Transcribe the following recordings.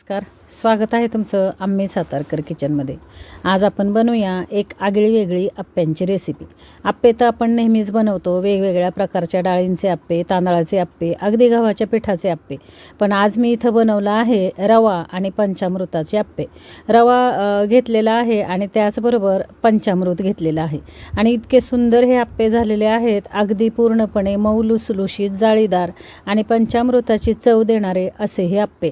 नमस्कार, स्वागत आहे तुमचं आम्ही सातारकर किचनमध्ये। आज आपण बनवूया एक आगळी वेगळी अप्प्यांची रेसिपी। अप्पे तर आपण नेहमीच बनवतो, वेगवेगळ्या प्रकारच्या डाळींचे अप्पे, तांदळाचे अप्पे, अगदी गव्हाच्या पिठाचे अप्पे। पण आज मी इथं बनवलं आहे रवा आणि पंचामृताचे अप्पे। रवा घेतलेला आहे आणि त्याचबरोबर पंचामृत घेतलेलं आहे आणि इतके सुंदर हे अप्पे झालेले आहेत, अगदी पूर्णपणे मऊ लुसलुशीत, जाळीदार आणि पंचामृताची चव देणारे असे हे अप्पे।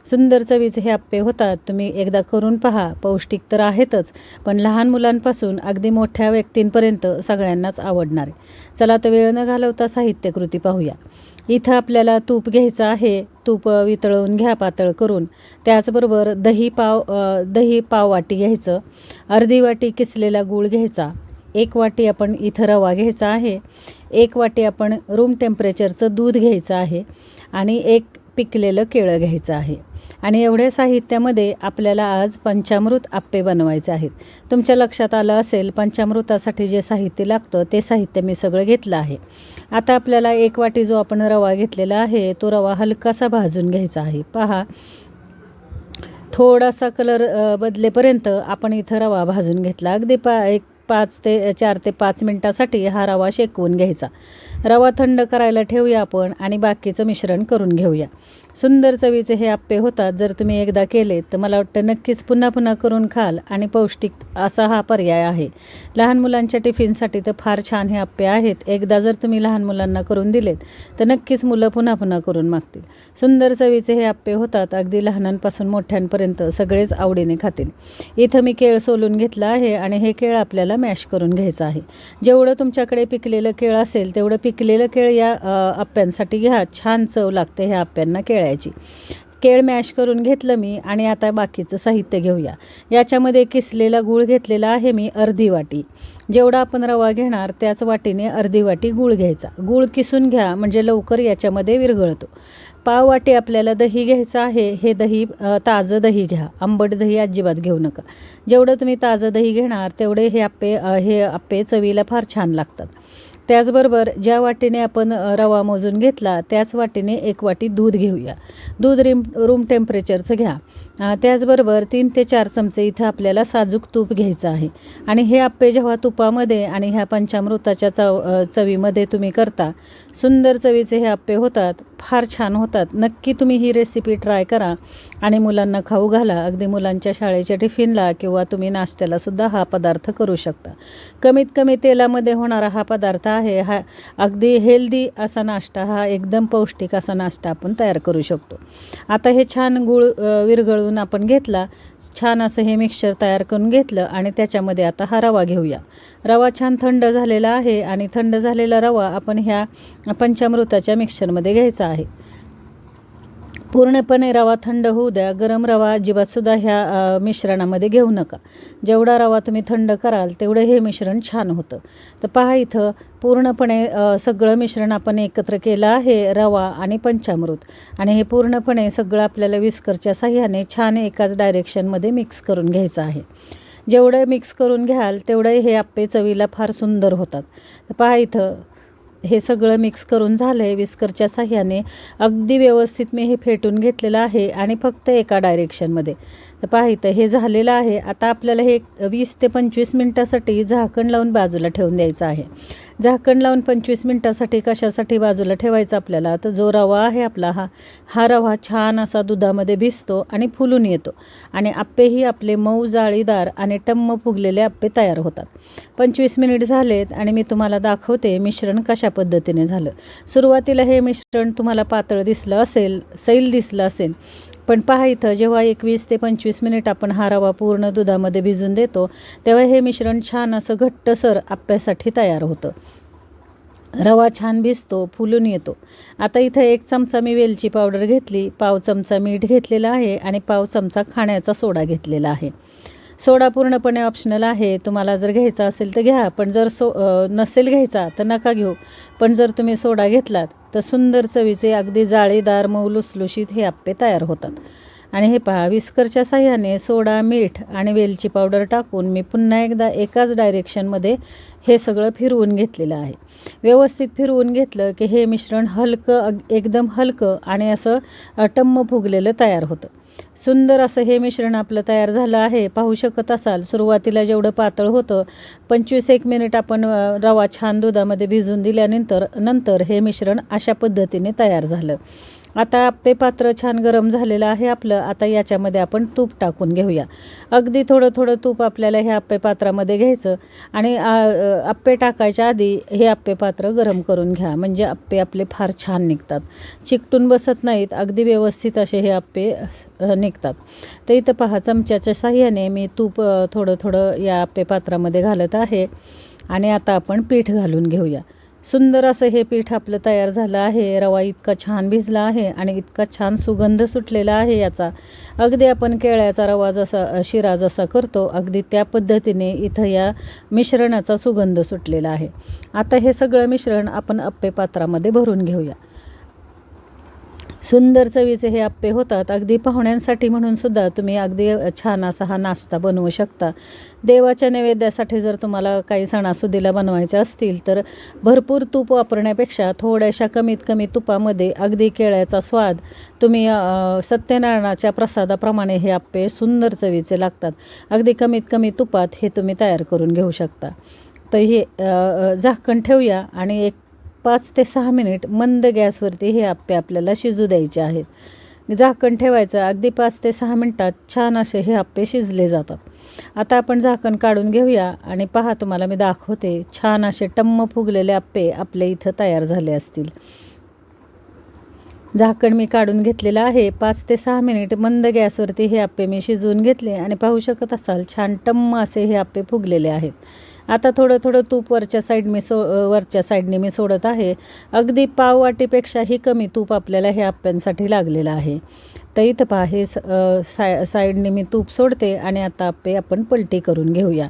सुंदर चवीचे हे अप्पे होतात। तुम्ही एकदा करून पहा। पौष्टिक तर आहेतच, पण लहान मुलांपासून अगदी मोठ्या व्यक्तींपर्यंत सगळ्यांनाच आवडणार आहे। चला तर वेळ न घालवता साहित्यकृती पाहूया। इथं आपल्याला तूप घ्यायचं आहे। तूप वितळवून घ्या पातळ करून। त्याचबरोबर दही पाव वाटी घ्यायचं। अर्धी वाटी किसलेला गूळ घ्यायचा। 1 वाटी आपण इथं रवा घ्यायचा आहे। 1 वाटी आपण रूम टेम्परेचरचं दूध घ्यायचं आहे आणि 1 पिकलेलं केळं घ्यायचं आहे। आणि एवढ्या साहित्यामध्ये आपल्याला आज पंचामृत अप्पे बनवायचे आहेत। तुमच्या लक्षात आलं असेल पंचामृतासाठी जे साहित्य लागतं ते साहित्य मी सगळं घेतलं आहे। आता आपल्याला 1 वाटी जो आपण रवा घेतलेला आहे तो रवा हलकासा भाजून घ्यायचा आहे। पहा, थोडासा कलर बदलेपर्यंत आपण इथं रवा भाजून घेतला। अगदी 4 ते 5 मिनिटासाठी हा रवा शेकवून घ्यायचा। रवा थंड करायला ठेवूया आपण आणि बाकीचं मिश्रण करून घेऊया। सुंदर चवीचे हे अप्पे होतात। जर तुम्ही एकदा केले तर मला वाटतं नक्कीच पुन्हा पुन्हा करून खाल आणि पौष्टिक असा हा पर्याय आहे। लहान मुलांच्या टिफिनसाठी तर फार छान हे अप्पे आहेत। एकदा जर तुम्ही लहान मुलांना करून दिलेत तर नक्कीच मुलं पुन्हा पुन्हा करून मागतील। सुंदर चवीचे हे अप्पे होतात, अगदी लहानांपासून मोठ्यांपर्यंत सगळेच आवडीने खातील। इथं मी केळ सोलून घेतलं आहे आणि हे केळ आपल्याला मॅश करून घ्यायचं आहे। जेवढं तुमच्याकडे पिकलेलं केळ असेल तेवढं पिकलेलं केळ या अप्प्यांसाठी घ्या। छान चव लागते ह्या अप्प्यांना केळ्याची। केळ मॅश करून घेतलं मी आणि आता बाकीचं साहित्य घेऊया। याच्यामध्ये किसलेला गूळ घेतलेला आहे मी अर्धी वाटी। जेवढा आपण रवा घेणार त्याच वाटीने अर्धी वाटी गूळ घ्यायचा। गूळ किसून घ्या म्हणजे लवकर याच्यामध्ये विरघळतो। पाव वाटी आपल्याला दही घ्यायचं आहे। हे दही ताजं दही घ्या, आंबट दही अजिबात घेऊ नका। जेवढं तुम्ही ताजं दही घेणार तेवढे हे अप्पे चवीला फार छान लागतात। त्याचबरोबर ज्या वाटीने आपण रवा मोजून घेतला त्याच वाटीने 1 वाटी दूध घेऊया। दूध रूम टेम्परेचरचं घ्या। त्याचबरोबर 3 ते 4 चमचे इथं आपल्याला साजूक तूप घ्यायचं आहे आणि हे अप्पे जेव्हा तुपामध्ये आणि ह्या पंचामृताच्या चवीमध्ये तुम्ही करता, सुंदर चवीचे हे अप्पे होतात, फार छान होतात। नक्की तुम्ही ही रेसिपी ट्राय करा आणि मुलांना खाऊ घाला। अगदी मुलांच्या शाळेच्या टिफिनला किंवा तुम्ही नाश्त्याला सुद्धा हा पदार्थ करू शकता। कमीत कमी तेलामध्ये होणारा हा पदार्थ आहे। हा अगदी हेल्दी असा नाश्ता, हा एकदम पौष्टिक असा नाश्ता आपण तयार करू शकतो। आता हे छान गूळ विरघळून आपण घेतला। छान असं हे मिक्सचर तयार करून घेतलं आणि त्याच्यामध्ये आता हा रवा घेऊया। रवा छान थंड झालेला आहे आणि थंड झालेला रवा आपण ह्या पंचामृताच्या मिक्सचरमध्ये घ्यायचा आहे। पूर्णपणे रवा थंड होऊ द्या। गरम रवा अजिबातसुद्धा ह्या मिश्रणामध्ये घेऊ नका। जेवढा रवा तुम्ही थंड कराल तेवढं हे मिश्रण छान होतं। तर पहा, इथं पूर्णपणे सगळं मिश्रण आपण एकत्र केलं आहे, रवा आणि पंचामृत, आणि हे पूर्णपणे सगळं आपल्याला विस्करच्या साह्याने छान एकाच डायरेक्शनमध्ये मिक्स करून घ्यायचं आहे। जेवढं मिक्स करून घ्याल तेवढं हे अप्पे चवीला फार सुंदर होतात। तर पहा, इथं हे सगळं मिक्स करून झालं आहे विस्करच्या साह्याने। अगदी व्यवस्थित मी हे फेटून घेतलेलं आहे आणि फक्त एका डायरेक्शनमध्ये। तर पहा, इथं हे झालेलं आहे। आता आपल्याला हे 20 ते 25 मिनटासाठी झाकण लावून बाजूला ठेवून द्यायचं आहे। झाकण लावून 25 मिनटासाठी कशासाठी बाजूला ठेवायचं आपल्याला, तर जो रवा आहे आपला हा रवा छान असा दुधामध्ये भिजतो आणि फुलून येतो आणि अप्पेही आपले मऊ, जाळीदार आणि टम्म फुगलेले अप्पे तयार होतात। 25 मिनिट झालेत आणि मी तुम्हाला दाखवते मिश्रण कशा पद्धतीने झालं। सुरुवातीला हे मिश्रण तुम्हाला पातळ दिसलं असेल, सैल दिसलं असेल, पण पहा इथं जेव्हा 21 ते 25 मिनिट आपण हा रवा पूर्ण दुधामध्ये भिजून देतो तेव्हा हे मिश्रण छान असं घट्टसर अप्प्यासाठी तयार होतं। रवा छान भिजतो, फुलून येतो। आता इथं 1 चमचा मी वेलची पावडर घेतली, पाव चमचा मीठ घेतलेला आहे आणि पाव चमचा खाण्याचा सोडा घेतलेला आहे। सोडा पूर्णपणे ऑप्शनल आहे, तुम्हाला जर घ्यायचा असेल तर घ्या, पण जर नसेल घ्यायचा तर नका घेऊ। पण जर तुम्ही सोडा घेतलात तर सुंदर चवीचे अगदी जाळीदार, मऊ लुसलुशीत हे अप्पे तयार होतात। आणि हे पहा, विस्करच्या साह्याने सोडा, मीठ आणि वेलची पावडर टाकून मी पुन्हा एकदा एकाच डायरेक्शनमध्ये हे सगळं फिरवून घेतलेलं आहे। व्यवस्थित फिरवून घेतलं की हे मिश्रण हलकं, एकदम हलकं आणि असं टम्म फुगलेलं तयार होतं। सुंदर असं हे मिश्रण आपलं तयार झालं आहे. पाहू शकत असाल सुरुवातीला जेवढं पातळ होतं 25-1 मिनिट आपण रवा छान दुधामध्ये भिजवून दिल्यानंतर हे मिश्रण अशा पद्धतीने तयार झालं. आता आप्पे पात्र छान गरम झालेलं आहे आपलं. आता याच्यामध्ये आपण तूप टाकून घेऊया. अगदी थोडं थोडं तूप आपल्याला हे आप्पे पात्रामध्ये घ्यायचं आणि आप्पे टाकायच्या आधी हे आप्पे पात्र गरम करून घ्या, म्हणजे आप्पे आपले फार छान निघतात, चिकटून बसत नाहीत, अगदी व्यवस्थित असे हे आप्पे निघतात. तर इथं पहा चमच्याच्या साह्याने मी तूप थोडं थोडं या आप्पे पात्रामध्ये घालत आहे आणि आता आपण पीठ घालून घेऊया. सुंदर असं हे पीठ आपलं तयार झालं आहे. रवा इतका छान भिजला आहे आणि इतका छान सुगंध सुटलेला आहे याचा. अगदी आपण केळ्याचा रवा जसा शिरा जसा करतो अगदी त्या पद्धतीने इथं या मिश्रणाचा सुगंध सुटलेला आहे. आता हे सगळं मिश्रण आपण आप्पे पात्रामध्ये भरून घेऊया. सुंदर चवीचे हे आप्पे होतात. अगदी पाहुण्यांसाठी म्हणून सुद्धा तुम्ही अगदी छान असा हा नाश्ता बनवू शकता. देवाच्या नैवेद्यासाठी जर तुम्हाला काही सणासुदीला बनवायचे असतील तर भरपूर तूप वापरण्यापेक्षा थोड्याशा कमीत कमी तुपामध्ये अगदी केळ्याचा स्वाद तुम्ही सत्यनारायणाच्या प्रसादाप्रमाणे हे आप्पे सुंदर चवीचे लागतात. अगदी कमीत कमी तुपात हे तुम्ही तयार करून घेऊ शकता. तर हे झाकण ठेवूया आणि 5 ते 6 मिनिट मंद गॅसवरती हे आप्पे आपल्याला शिजू द्यायचे आहेत. झाकण ठेवायचं. अगदी 5 ते 6 मिनटात छान असे हे आप्पे शिजले जातात. आता आपण झाकण काढून घेऊया आणि पहा तुम्हाला मी दाखवते. छान असे टम्म फुगलेले आप्पे आपले इथं तयार झाले असतील. झाकण मी काढून घेतलेलं आहे. 5 ते 6 मिनिट मंद गॅसवरती हे आप्पे मी शिजवून घेतले आणि पाहू शकत असाल छान टम्म असे हे आप्पे फुगलेले आहेत. आता थोडं थोडं तूप वरच्या साईडने मी सोडत आहे. अगदी पाववाटीपेक्षाही कमी तूप आपल्याला हे आप्प्यांसाठी लागलेलं आहे. तर इथं पहा हे साईडने मी तूप सोडते आणि आता आप्पे आपण पलटी करून घेऊया.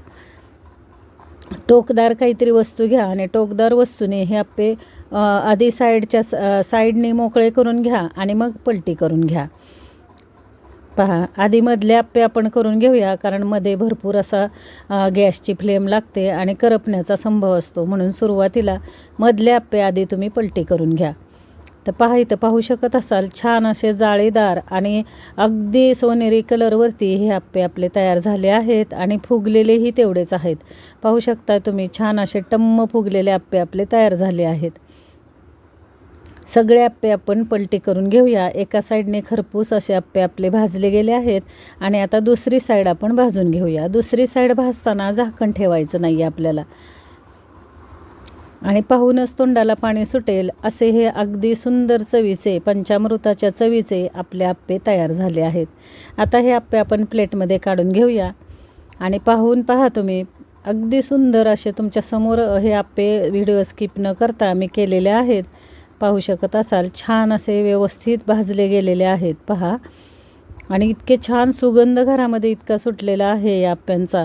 टोकदार काहीतरी वस्तू घ्या आणि टोकदार वस्तूने हे आप्पे आधी साईडने मोकळे करून घ्या आणि मग पलटी करून घ्या. पहा आधी मधले आप्पे आपण करून घेऊया, कारण मध्ये भरपूर असा गॅसची फ्लेम लागते आणि करपण्याचा संभव असतो, म्हणून सुरुवातीला मधले आप्पे आधी तुम्ही पलटी करून घ्या. तर पहा इथं पाहू शकत असाल छान असे जाळीदार आणि अगदी सोनेरी कलरवरती हे आप्पे आपले तयार झाले आहेत आणि फुगलेलेही तेवढेच आहेत. पाहू शकता तुम्ही छान असे टम्म फुगलेले आप्पे आपले तयार झाले आहेत. सगळे आप्पे आपण पलटी करून घेऊया. एका साईडने खरपूस असे आप्पे आपले भाजले गेले आहेत आणि आता दुसरी साईड आपण भाजून घेऊया. दुसरी साईड भाजताना झाकण ठेवायचं नाही आपल्याला आणि पाहूनच तोंडाला पाणी सुटेल असे हे अगदी सुंदर चवीचे पंचामृताच्या चवीचे आपले आप्पे तयार झाले आहेत. आता हे आप्पे आपण प्लेटमध्ये काढून घेऊया आणि पहा तुम्ही अगदी सुंदर असे तुमच्या समोर हे आप्पे व्हिडिओ स्किप न करता मी केलेले आहेत. पाहू शकत असाल छान असे व्यवस्थित भाजले गेलेले आहेत पहा. आणि इतके छान सुगंध घरामध्ये इतका सुटलेला आहे या आप्प्यांचा.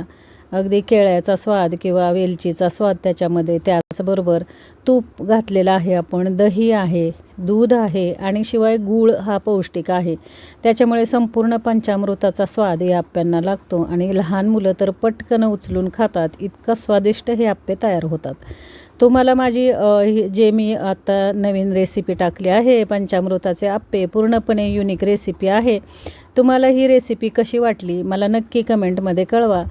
अगदी केळ्याचा स्वाद किंवा वेलचीचा स्वाद त्याच्यामध्ये, त्याचबरोबर तूप घातलेलं आहे आपण, दही आहे, दूध आहे आणि शिवाय गूळ हा पौष्टिक आहे. त्याच्यामुळे संपूर्ण पंचामृताचा स्वाद या आप्प्यांना लागतो आणि लहान मुलं तर पटकन उचलून खातात. इतका स्वादिष्ट हे आप्पे तयार होतात. तुम्हाला माझी जे मी आता नवीन रेसिपी टाकली आहे पंचामृताचे आप्पे, पूर्णपणे युनिक रेसिपी आहे. तुम्हाला ही रेसिपी कशी वाटली मला नक्की कमेंटमध्ये कळवा.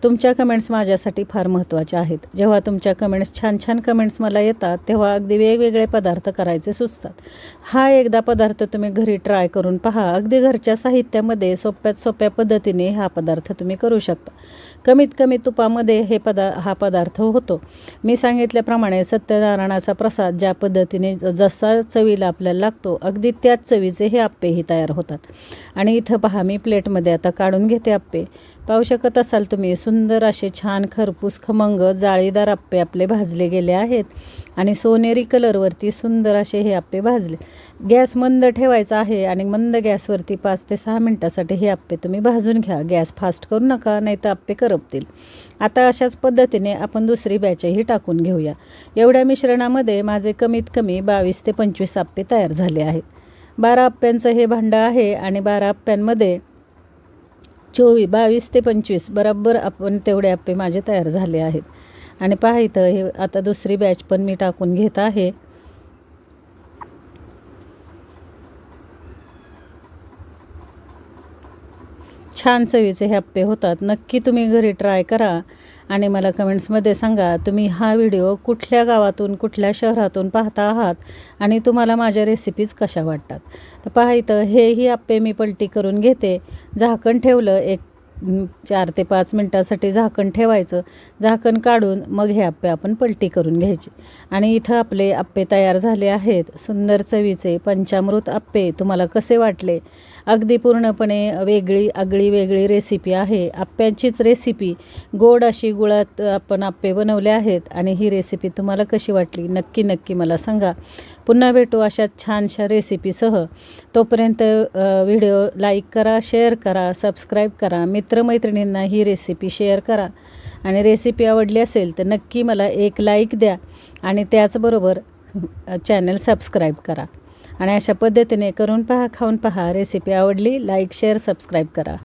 तुमच्या कमेंट्स माझ्यासाठी फार महत्त्वाच्या आहेत. जेव्हा तुमच्या कमेंट्स छान कमेंट्स मला येतात तेव्हा अगदी वेगवेगळे पदार्थ करायचे सुचतात. हा एकदा पदार्थ तुम्ही घरी ट्राय करून पहा. अगदी घरच्या साहित्यामध्ये सोप्यात सोप्या पद्धतीने हा पदार्थ तुम्ही करू शकता. कमीत कमी तुपामध्ये हा पदार्थ होतो. मी सांगितल्याप्रमाणे सत्यनारायणाचा प्रसाद ज्या पद्धतीने जसा चवीला आपल्याला लागतो अगदी त्याच चवीचे हे आप्पेही तयार होतात. आणि इथं पहा मी प्लेटमध्ये आता काढून घेते आप्पे. पाहू शकत असाल तुम्ही सुंदर असे छान खरपूस खमंग जाळीदार आप्पे आपले भाजले गेले आहेत आणि सोनेरी कलरवरती सुंदर असे हे आप्पे भाजले. गॅस मंद ठेवायचा आहे आणि मंद गॅसवरती 5 ते 6 मिनटासाठी हे आप्पे तुम्ही भाजून घ्या. गॅस फास्ट करू नका, नाही तर आप्पे करपतील. आता अशाच पद्धतीने आपण दुसरी बॅचही टाकून घेऊया. एवढ्या मिश्रणामध्ये माझे कमीत कमी 22 ते 25 आप्पे तयार झाले आहेत. 12 आप्प्यांचं हे भांडं आहे आणि 12 आप्प्यांमध्ये 22 ते 25 बरोबर आपण तेवढे आप्पे माझे तयार झाले आहेत. आणि पहा इथं हे आता दुसरी बॅच पण मी टाकून घेत आहे. छान चवीचे हे आप्पे होतात. नक्की तुम्ही घरी ट्राय करा आणि मला कमेंट्समध्ये सांगा तुम्ही हा व्हिडिओ कुठल्या गावातून कुठल्या शहरातून पाहता आहात आणि तुम्हाला माझ्या रेसिपीज कशा वाटतात. तर पहा इथं हेही आप्पे मी पलटी करून घेते. झाकण ठेवलं 4 ते 5 मिनटासाठी झाकण ठेवायचं. झाकण काढून मग हे आप्पे आपण पलटी करून घ्यायचे. आणि इथं आपले आप्पे तयार झाले आहेत. सुंदर चवीचे पंचामृत आप्पे तुम्हाला कसे वाटले? अगदी पूर्णपणे वेगळी रेसिपी आहे. आप्प्यांचीच रेसिपी गोड अशी गुळात आपण आप्पे बनवले आहेत. आणि ही रेसिपी तुम्हाला कशी वाटली नक्की मला सांगा. पुन्हा भेटू अशा छानशा रेसिपीसह. तोपर्यंत व्हिडिओ लाईक करा, शेअर करा, सबस्क्राईब करा. मित्रमैत्रिणींना ही रेसिपी शेअर करा. आणि रेसिपी आवडली असेल तर नक्की मला एक लाईक द्या आणि त्याचबरोबर चॅनल सबस्क्राईब करा. आणि अशा पद्धतीने करून पहा, खाऊन पहा. रेसिपी आवडली लाईक, शेअर, सबस्क्राईब करा.